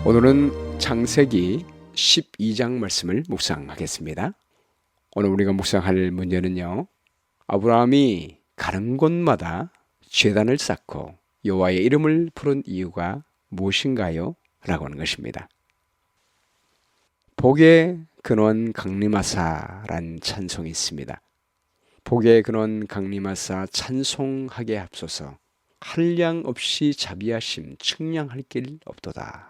오늘은 창세기 12장 말씀을 묵상하겠습니다. 오늘 우리가 묵상할 문제는요, 아브라함이 가는 곳마다 제단을 쌓고 여호와의 이름을 부른 이유가 무엇인가요? 라고 하는 것입니다. 복의 근원 강림하사란 찬송이 있습니다. 복의 근원 강림하사 찬송하게 앞서서 한량 없이 자비하심 측량할 길 없도다.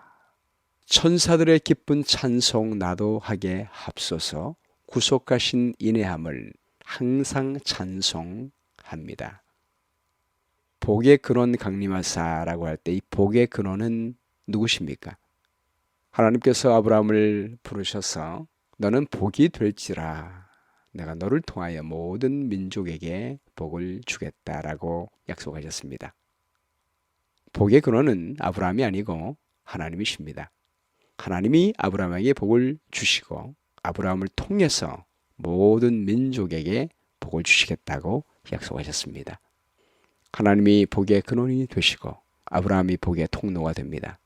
천사들의 기쁜 찬송 나도 하게 합소서 구속하신 인애함을 항상 찬송합니다. 복의 근원 강림하사라고 할 때 이 복의 근원은 누구십니까? 하나님께서 아브라함을 부르셔서 너는 복이 될지라 내가 너를 통하여 모든 민족에게 복을 주겠다라고 약속하셨습니다. 복의 근원은 아브라함이 아니고 하나님이십니다. 하나님이 아브라함에게 복을 주시고 아브라함을 통해서 모든 민족에게 복을 주시겠다고 약속하셨습니다. 하나님이 복의 근원이 되시고 아브라함이 복의 통로가 됩니다.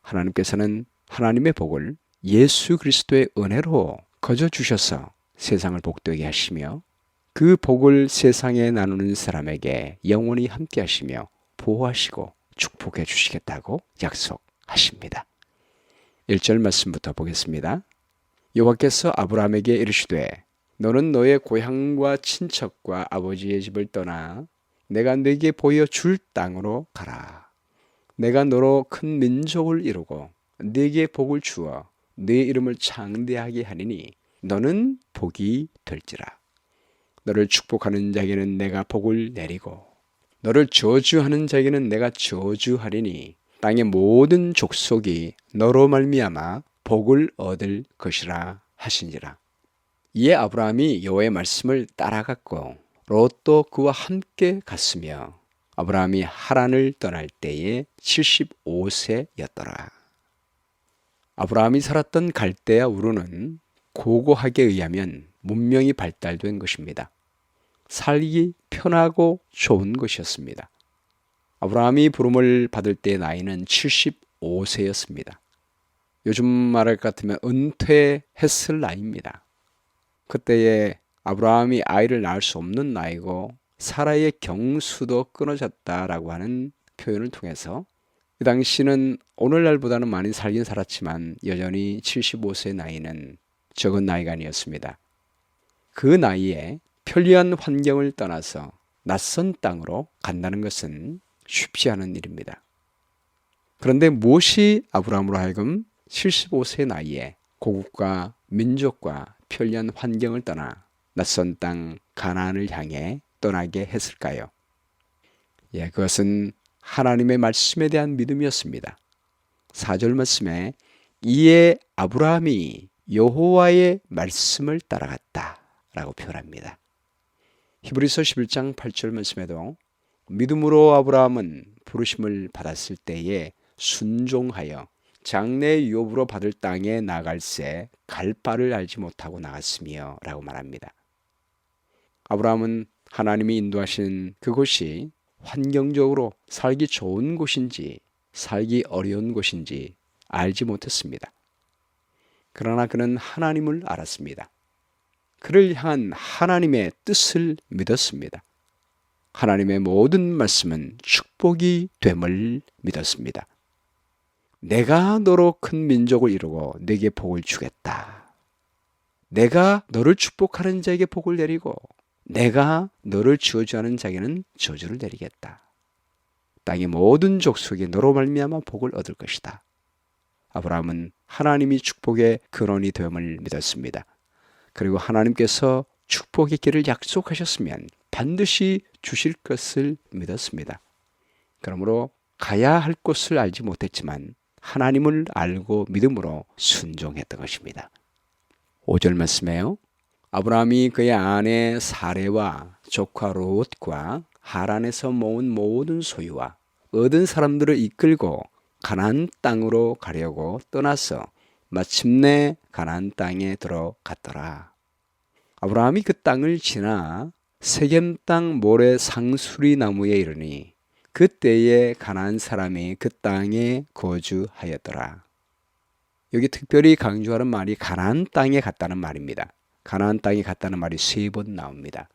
하나님께서는 하나님의 복을 예수 그리스도의 은혜로 거저 주셔서 세상을 복되게 하시며 그 복을 세상에 나누는 사람에게 영원히 함께 하시며 보호하시고 축복해 주시겠다고 약속하십니다. 1절 말씀부터 보겠습니다. 여호와께서 아브라함에게 이르시되 너는 너의 고향과 친척과 아버지의 집을 떠나 내가 네게 보여줄 땅으로 가라. 내가 너로 큰 민족을 이루고 네게 복을 주어 네 이름을 창대하게 하리니 너는 복이 될지라. 너를 축복하는 자에게는 내가 복을 내리고 너를 저주하는 자에게는 내가 저주하리니 땅의 모든 족속이 너로 말미암아 복을 얻을 것이라 하시니라. 이에 아브라함이 여호와의 말씀을 따라갔고 롯도 그와 함께 갔으며 아브라함이 하란을 떠날 때에 75세였더라. 아브라함이 살았던 갈대아 우르는 고고학에 의하면 문명이 발달된 것입니다. 살기 편하고 좋은 것이었습니다. 아브라함이 부름을 받을 때의 나이는 75세였습니다. 요즘 말할 것 같으면 은퇴했을 나이입니다. 그때에 아브라함이 아이를 낳을 수 없는 나이고 사라의 경수도 끊어졌다라고 하는 표현을 통해서 이 당시는 오늘날보다는 많이 살긴 살았지만 여전히 75세의 나이는 적은 나이가 아니었습니다. 그 나이에 편리한 환경을 떠나서 낯선 땅으로 간다는 것은 쉽지 않은 일입니다. 그런데 무엇이 아브라함으로 하여금 75세 나이에 고국과 민족과 편리한 환경을 떠나 낯선 땅 가나안을 향해 떠나게 했을까요? 그것은 하나님의 말씀에 대한 믿음이었습니다. 4절 말씀에 이에 아브라함이 여호와의 말씀을 따라갔다 라고 표현합니다. 히브리서 11장 8절 말씀에도 믿음으로 아브라함은 부르심을 받았을 때에 순종하여 장래 유업으로 받을 땅에 나갈새 갈 바를 알지 못하고 나갔으며 라고 말합니다. 아브라함은 하나님이 인도하신 그곳이 환경적으로 살기 좋은 곳인지 살기 어려운 곳인지 알지 못했습니다. 그러나 그는 하나님을 알았습니다. 그를 향한 하나님의 뜻을 믿었습니다. 하나님의 모든 말씀은 축복이 됨을 믿었습니다. 내가 너로 큰 민족을 이루고 네게 복을 주겠다. 내가 너를 축복하는 자에게 복을 내리고 내가 너를 저주하는 자에게는 저주를 내리겠다. 땅의 모든 족속이 너로 말미암아 복을 얻을 것이다. 아브라함은 하나님이 축복의 근원이 됨을 믿었습니다. 그리고 하나님께서 축복의 길을 약속하셨으면 반드시 주실 것을 믿었습니다. 그러므로 가야 할 곳을 알지 못했지만 하나님을 알고 믿음으로 순종했던 것입니다. 5절 말씀에요. 아브라함이 그의 아내 사레와 조카 롯과 하란에서 모은 모든 소유와 얻은 사람들을 이끌고 가나안 땅으로 가려고 떠나서 마침내 가나안 땅에 들어갔더라. 아브라함이 그 땅을 지나 세겜 땅 모래 상수리 나무에 이르니 그때에 가나안 사람이 그 땅에 거주하였더라. 여기 특별히 강조하는 말이 가나안 땅에 갔다는 말입니다. 가나안 땅에 갔다는 말이 3번 나옵니다.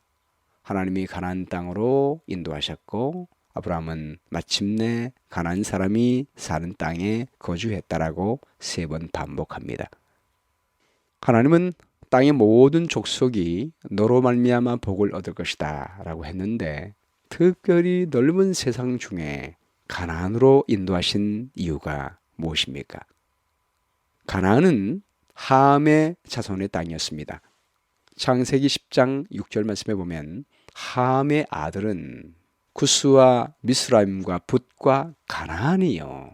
하나님이 가나안 땅으로 인도하셨고 아브라함은 마침내 가나안 사람이 사는 땅에 거주했다라고 3번 반복합니다. 하나님은 땅의 모든 족속이 너로 말미암아 복을 얻을 것이다 라고 했는데 특별히 넓은 세상 중에 가나안으로 인도하신 이유가 무엇입니까? 가나안은 함의 자손의 땅이었습니다. 창세기 10장 6절 말씀에 보면 함의 아들은 구스와 미스라임과 붓과 가나안이요.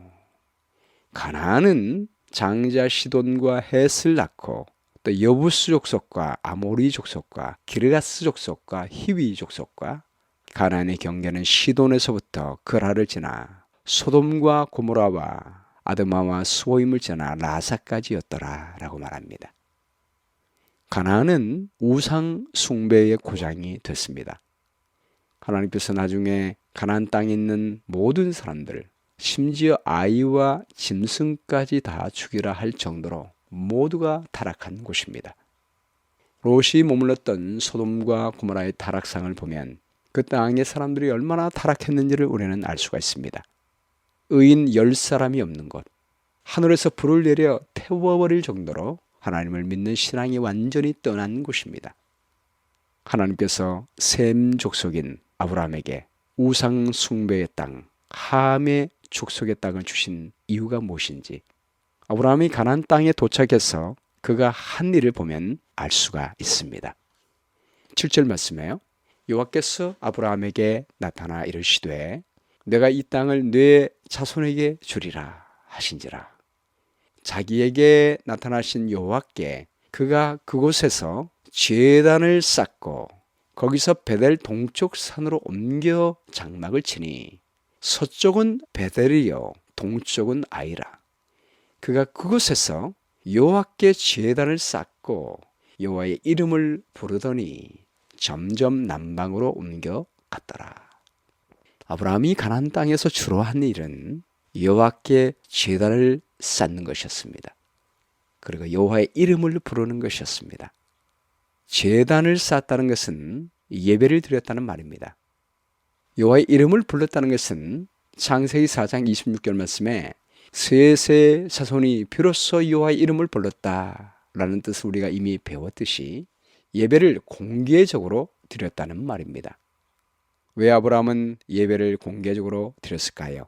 가나안은 장자 시돈과 헷을 낳고 또 여부스 족속과 아모리 족속과 기르가스 족속과 히위 족속과 가나안의 경계는 시돈에서부터 그라를 지나 소돔과 고모라와 아드마와 스보임을 지나 라사까지였더라 라고 말합니다. 가나안은 우상 숭배의 고장이 됐습니다. 하나님께서 나중에 가나안 땅에 있는 모든 사람들, 심지어 아이와 짐승까지 다 죽이라 할 정도로 모두가 타락한 곳입니다. 롯이 머물렀던 소돔과 고모라의 타락상을 보면 그 땅의 사람들이 얼마나 타락했는지를 우리는 알 수가 있습니다. 의인 10사람이 없는 곳, 하늘에서 불을 내려 태워버릴 정도로 하나님을 믿는 신앙이 완전히 떠난 곳입니다. 하나님께서 셈 족속인 아브라함에게 우상 숭배의 땅, 함의 족속의 땅을 주신 이유가 무엇인지 아브라함이 가나안 땅에 도착해서 그가 한 일을 보면 알 수가 있습니다. 7절 말씀에요. 여호와께서 아브라함에게 나타나 이르시되 내가 이 땅을 네 자손에게 주리라 하신지라. 자기에게 나타나신 여호와께 그가 그곳에서 제단을 쌓고 거기서 베델 동쪽 산으로 옮겨 장막을 치니 서쪽은 베델이요 동쪽은 아이라. 그가 그곳에서 여호와께 제단을 쌓고 여호와의 이름을 부르더니 점점 남방으로 옮겨 갔더라. 아브라함이 가나안 땅에서 주로 한 일은 여호와께 제단을 쌓는 것이었습니다. 그리고 여호와의 이름을 부르는 것이었습니다. 제단을 쌓았다는 것은 예배를 드렸다는 말입니다. 여호와의 이름을 불렀다는 것은 창세기 4장 26절 말씀에 셋의 자손이 비로소 여호와의 이름을 불렀다라는 뜻을 우리가 이미 배웠듯이 예배를 공개적으로 드렸다는 말입니다. 왜 아브라함은 예배를 공개적으로 드렸을까요?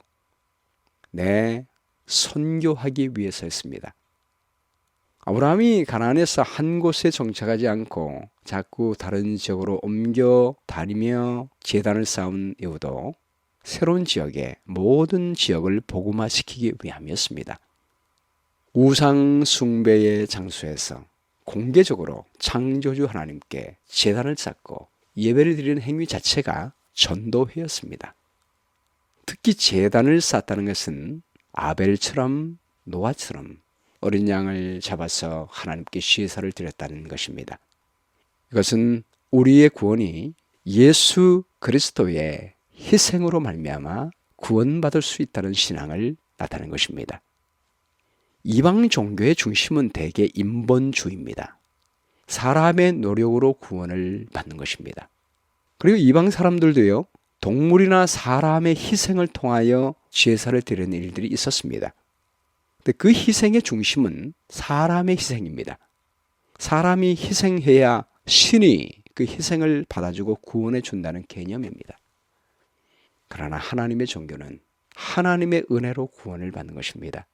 네, 선교하기 위해서였습니다. 아브라함이 가나안에서 한 곳에 정착하지 않고 자꾸 다른 지역으로 옮겨 다니며 제단을 쌓은 이유도 새로운 지역의 모든 지역을 복음화시키기 위함이었습니다. 우상 숭배의 장소에서 공개적으로 창조주 하나님께 제단을 쌓고 예배를 드리는 행위 자체가 전도회였습니다. 특히 제단을 쌓았다는 것은 아벨처럼 노아처럼 어린 양을 잡아서 하나님께 제사를 드렸다는 것입니다. 이것은 우리의 구원이 예수 그리스도의 희생으로 말미암아 구원받을 수 있다는 신앙을 나타내는 것입니다. 이방 종교의 중심은 대개 인본주의입니다. 사람의 노력으로 구원을 받는 것입니다. 그리고 이방 사람들도요, 동물이나 사람의 희생을 통하여 제사를 드리는 일들이 있었습니다. 근데 그 희생의 중심은 사람의 희생입니다. 사람이 희생해야 신이 그 희생을 받아주고 구원해 준다는 개념입니다. 그러나 하나님의 종교는 하나님의 은혜로 구원을 받는 것입니다.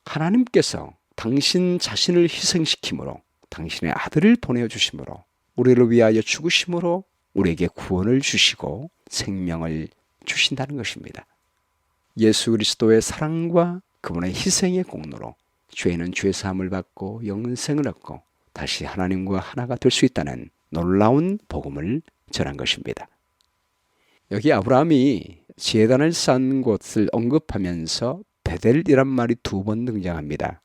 하나님께서 당신 자신을 희생시킴으로 당신의 아들을 보내주심으로 우리를 위하여 죽으심으로 우리에게 구원을 주시고 생명을 주신다는 것입니다. 예수 그리스도의 사랑과 그분의 희생의 공로로 죄인은 죄사함을 받고 영생을 얻고 다시 하나님과 하나가 될 수 있다는 놀라운 복음을 전한 것입니다. 여기 아브라함이 제단을 쌓은 곳을 언급하면서 베델이란 말이 2번 등장합니다.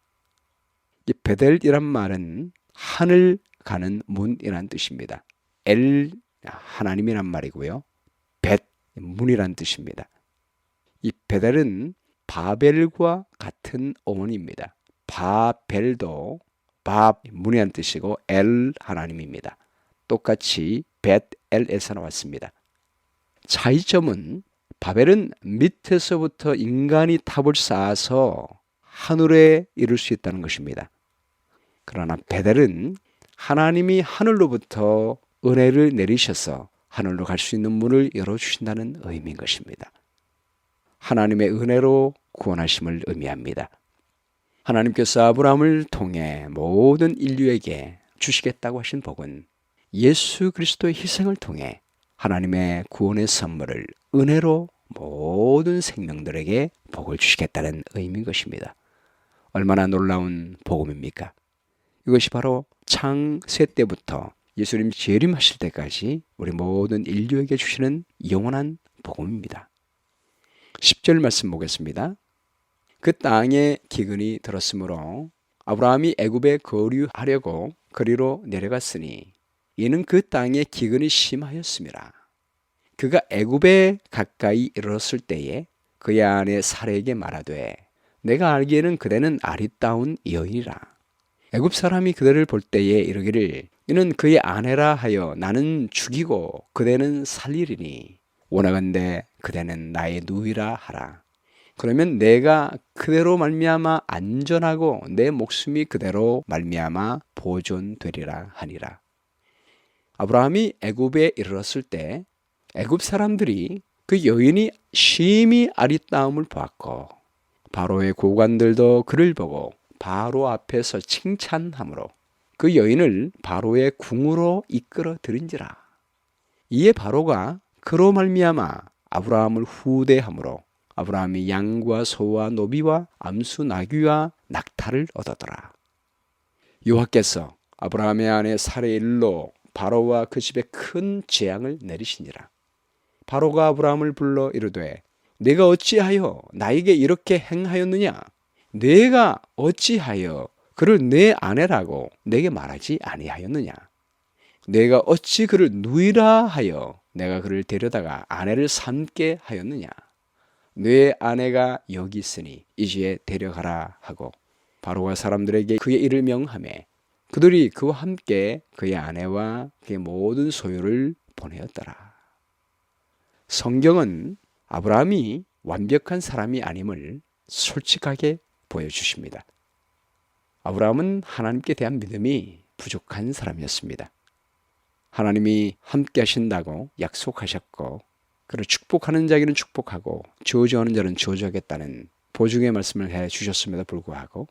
이 베델이란 말은 하늘 가는 문이란 뜻입니다. 엘 하나님이란 말이고요. 벳 문이란 뜻입니다. 이 베델은 바벨과 같은 어원입니다. 바벨도 밥 문이란 뜻이고 엘 하나님입니다. 똑같이 벳엘에서 나왔습니다. 차이점은 바벨은 밑에서부터 인간이 탑을 쌓아서 하늘에 이룰 수 있다는 것입니다. 그러나 베델은 하나님이 하늘로부터 은혜를 내리셔서 하늘로 갈 수 있는 문을 열어주신다는 의미인 것입니다. 하나님의 은혜로 구원하심을 의미합니다. 하나님께서 아브라함을 통해 모든 인류에게 주시겠다고 하신 복은 예수 그리스도의 희생을 통해 하나님의 구원의 선물을 은혜로 모든 생명들에게 복을 주시겠다는 의미인 것입니다. 얼마나 놀라운 복음입니까? 이것이 바로 창세 때부터 예수님 재림하실 때까지 우리 모든 인류에게 주시는 영원한 복음입니다. 10절 말씀 보겠습니다. 그 땅에 기근이 들었으므로 아브라함이 애굽에 거류하려고 그리로 내려갔으니 이는 그 땅에 기근이 심하였음이라. 그가 애굽에 가까이 이르렀을 때에 그의 아내 사레에게 말하되 내가 알기에는 그대는 아리따운 여인이라. 애굽 사람이 그대를 볼 때에 이르기를 이는 그의 아내라 하여 나는 죽이고 그대는 살리리니 원하건대 그대는 나의 누이라 하라. 그러면 내가 그대로 말미암아 안전하고 내 목숨이 그대로 말미암아 보존되리라 하니라. 아브라함이 애굽에 이르렀을 때 애굽 사람들이 그 여인이 심히 아리따움을 보았고 바로의 고관들도 그를 보고 바로 앞에서 칭찬하므로 그 여인을 바로의 궁으로 이끌어 들인지라. 이에 바로가 그로 말미암아 아브라함을 후대하므로 아브라함이 양과 소와 노비와 암수 나귀와 낙타를 얻었더라. 여호와께서 아브라함의 아내 사레의 일로 바로와 그 집에 큰 재앙을 내리시니라. 바로가 아브라함을 불러 이르되 내가 어찌하여 나에게 이렇게 행하였느냐? 내가 어찌하여 그를 내 아내라고 내게 말하지 아니하였느냐? 내가 어찌 그를 누이라 하여 내가 그를 데려다가 아내를 삼게 하였느냐? 내 아내가 여기 있으니 이제 데려가라 하고 바로가 사람들에게 그의 일을 명하매 그들이 그와 함께 그의 아내와 그의 모든 소유를 보내었더라. 성경은 아브라함이 완벽한 사람이 아님을 솔직하게 보여주십니다. 아브라함은 하나님께 대한 믿음이 부족한 사람이었습니다. 하나님이 함께 하신다고 약속하셨고 그를 축복하는 자에게는 축복하고 저주하는 자는 저주하겠다는 보증의 말씀을 해주셨음에도 불구하고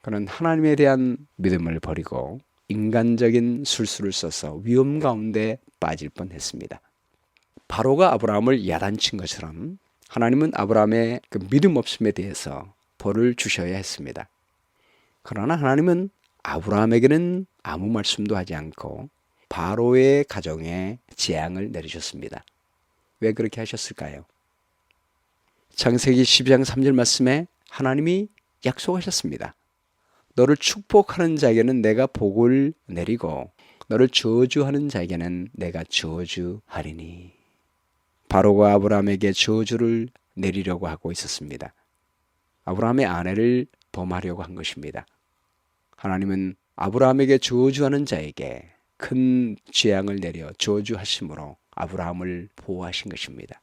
그는 하나님에 대한 믿음을 버리고 인간적인 술수를 써서 위험 가운데 빠질 뻔했습니다. 바로가 아브라함을 야단친 것처럼 하나님은 아브라함의 그 믿음 없음에 대해서 벌을 주셔야 했습니다. 그러나 하나님은 아브라함에게는 아무 말씀도 하지 않고 바로의 가정에 재앙을 내리셨습니다. 왜 그렇게 하셨을까요? 창세기 12장 3절 말씀에 하나님이 약속하셨습니다. 너를 축복하는 자에게는 내가 복을 내리고 너를 저주하는 자에게는 내가 저주하리니. 바로가 아브라함에게 저주를 내리려고 하고 있었습니다. 아브라함의 아내를 범하려고 한 것입니다. 하나님은 아브라함에게 저주하는 자에게 큰 재앙을 내려 저주하심으로 아브라함을 보호하신 것입니다.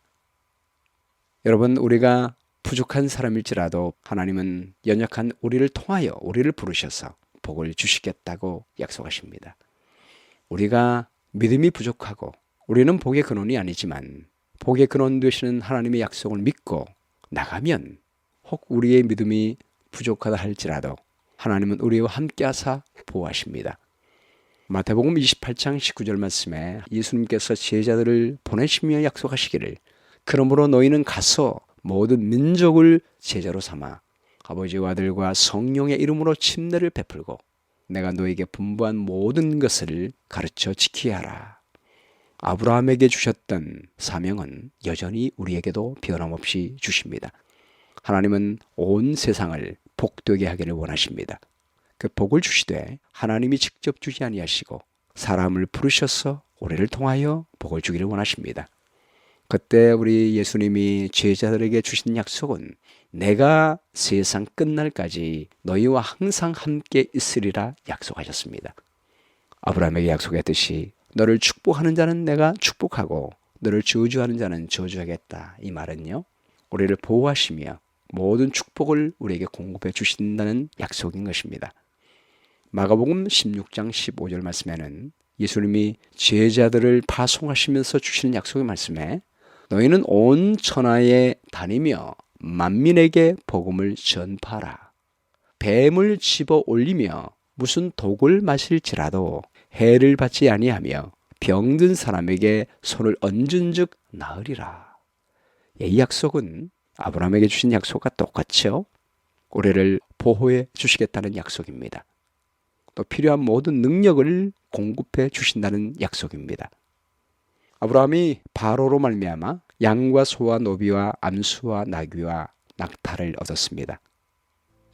여러분, 우리가 부족한 사람일지라도 하나님은 연약한 우리를 통하여 우리를 부르셔서 복을 주시겠다고 약속하십니다. 우리가 믿음이 부족하고 우리는 복의 근원이 아니지만 복의 근원 되시는 하나님의 약속을 믿고 나가면 혹 우리의 믿음이 부족하다 할지라도 하나님은 우리와 함께 하사 보호하십니다. 마태복음 28장 19절 말씀에 예수님께서 제자들을 보내시며 약속하시기를 그러므로 너희는 가서 모든 민족을 제자로 삼아 아버지와 아들과 성령의 이름으로 침례를 베풀고 내가 너에게 분부한 모든 것을 가르쳐 지키게 하라. 아브라함에게 주셨던 사명은 여전히 우리에게도 변함없이 주십니다. 하나님은 온 세상을 복되게 하기를 원하십니다. 그 복을 주시되 하나님이 직접 주지 아니하시고 사람을 부르셔서 우리를 통하여 복을 주기를 원하십니다. 그때 우리 예수님이 제자들에게 주신 약속은 내가 세상 끝날까지 너희와 항상 함께 있으리라 약속하셨습니다. 아브라함에게 약속했듯이 너를 축복하는 자는 내가 축복하고 너를 저주하는 자는 저주하겠다. 이 말은요, 우리를 보호하시며 모든 축복을 우리에게 공급해 주신다는 약속인 것입니다. 마가복음 16장 15절 말씀에는 예수님이 제자들을 파송하시면서 주시는 약속의 말씀에 너희는 온 천하에 다니며 만민에게 복음을 전파하라. 뱀을 집어 올리며 무슨 독을 마실지라도 해를 받지 아니하며 병든 사람에게 손을 얹은즉 나으리라. 이 약속은 아브라함에게 주신 약속과 똑같죠. 우리를 보호해 주시겠다는 약속입니다. 또 필요한 모든 능력을 공급해 주신다는 약속입니다. 아브라함이 바로로 말미암아 양과 소와 노비와 암수와 나귀와 낙타를 얻었습니다.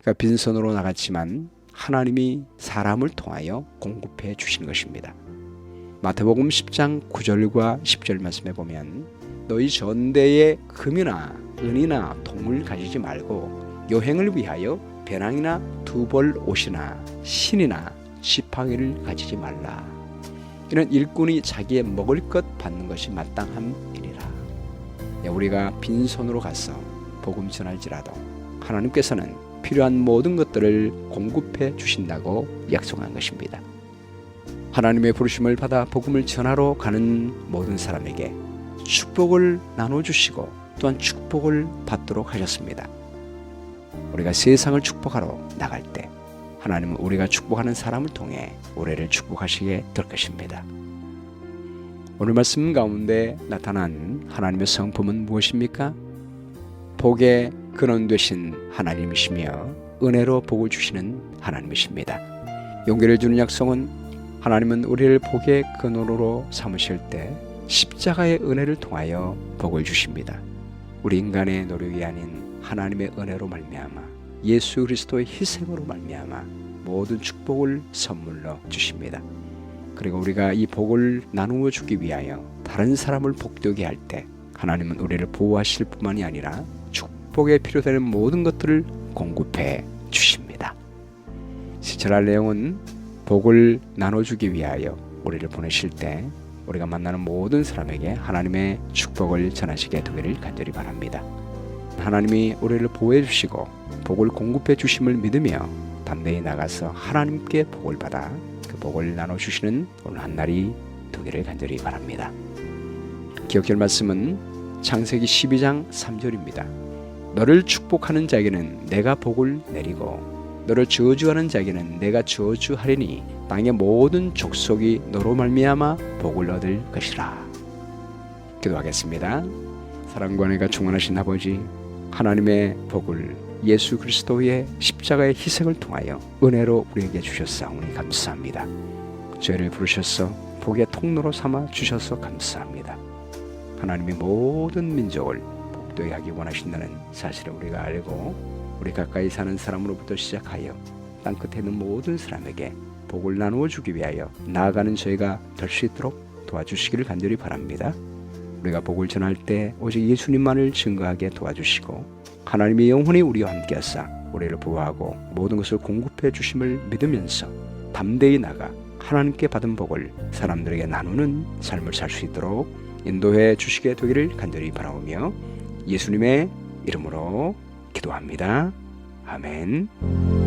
그러니까 빈손으로 나갔지만 하나님이 사람을 통하여 공급해 주신 것입니다. 마태복음 10장 9절과 10절 말씀에 보면 너희 전대에 금이나 은이나 동을 가지지 말고 여행을 위하여 배낭이나 두벌 옷이나 신이나 지팡이를 가지지 말라. 이는 일꾼이 자기의 먹을 것 받는 것이 마땅함이니라. 우리가 빈손으로 가서 복음 전할지라도 하나님께서는 필요한 모든 것들을 공급해 주신다고 약속한 것입니다. 하나님의 부르심을 받아 복음을 전하러 가는 모든 사람에게 축복을 나눠주시고 또한 축복을 받도록 하셨습니다. 우리가 세상을 축복하러 나갈 때 하나님은 우리가 축복하는 사람을 통해 우리를 축복하시게 될 것입니다. 오늘 말씀 가운데 나타난 하나님의 성품은 무엇입니까? 복의 근원 되신 하나님이시며 은혜로 복을 주시는 하나님이십니다. 용기를 주는 약속은 하나님은 우리를 복의 근원으로 삼으실 때 십자가의 은혜를 통하여 복을 주십니다. 우리 인간의 노력이 아닌 하나님의 은혜로 말미암아 예수 그리스도의 희생으로 말미암아 모든 축복을 선물로 주십니다. 그리고 우리가 이 복을 나누어 주기 위하여 다른 사람을 복되게 할 때 하나님은 우리를 보호하실 뿐만이 아니라 축복에 필요되는 모든 것들을 공급해 주십니다. 시찰할 내용은 복을 나눠주기 위하여 우리를 보내실 때 우리가 만나는 모든 사람에게 하나님의 축복을 전하시게 되기를 간절히 바랍니다. 하나님이 우리를 보호해 주시고 복을 공급해 주심을 믿으며 담대히 나가서 하나님께 복을 받아 그 복을 나눠주시는 오늘 한 날이 되기를 간절히 바랍니다. 기억할 말씀은 창세기 12장 3절입니다. 너를 축복하는 자에게는 내가 복을 내리고 너를 저주하는 자에게는 내가 저주하리니 땅의 모든 족속이 너로 말미암아 복을 얻을 것이라. 기도하겠습니다. 사랑과 은혜가 충만하신 아버지, 하나님의 복을 예수 그리스도의 십자가의 희생을 통하여 은혜로 우리에게 주셨사오니 감사합니다. 죄를 부르셔서 복의 통로로 삼아 주셔서 감사합니다. 하나님이 모든 민족을 복되게 하기 원하신다는 사실을 우리가 알고 우리 가까이 사는 사람으로부터 시작하여 땅끝에 있는 모든 사람에게 복을 나누어 주기 위하여 나아가는 저희가 될 수 있도록 도와주시기를 간절히 바랍니다. 우리가 복을 전할 때 오직 예수님만을 증거하게 도와주시고 하나님의 영혼이 우리와 함께 하사 우리를 보호하고 모든 것을 공급해 주심을 믿으면서 담대히 나가 하나님께 받은 복을 사람들에게 나누는 삶을 살 수 있도록 인도해 주시게 되기를 간절히 바라오며 예수님의 이름으로 기도합니다. 아멘.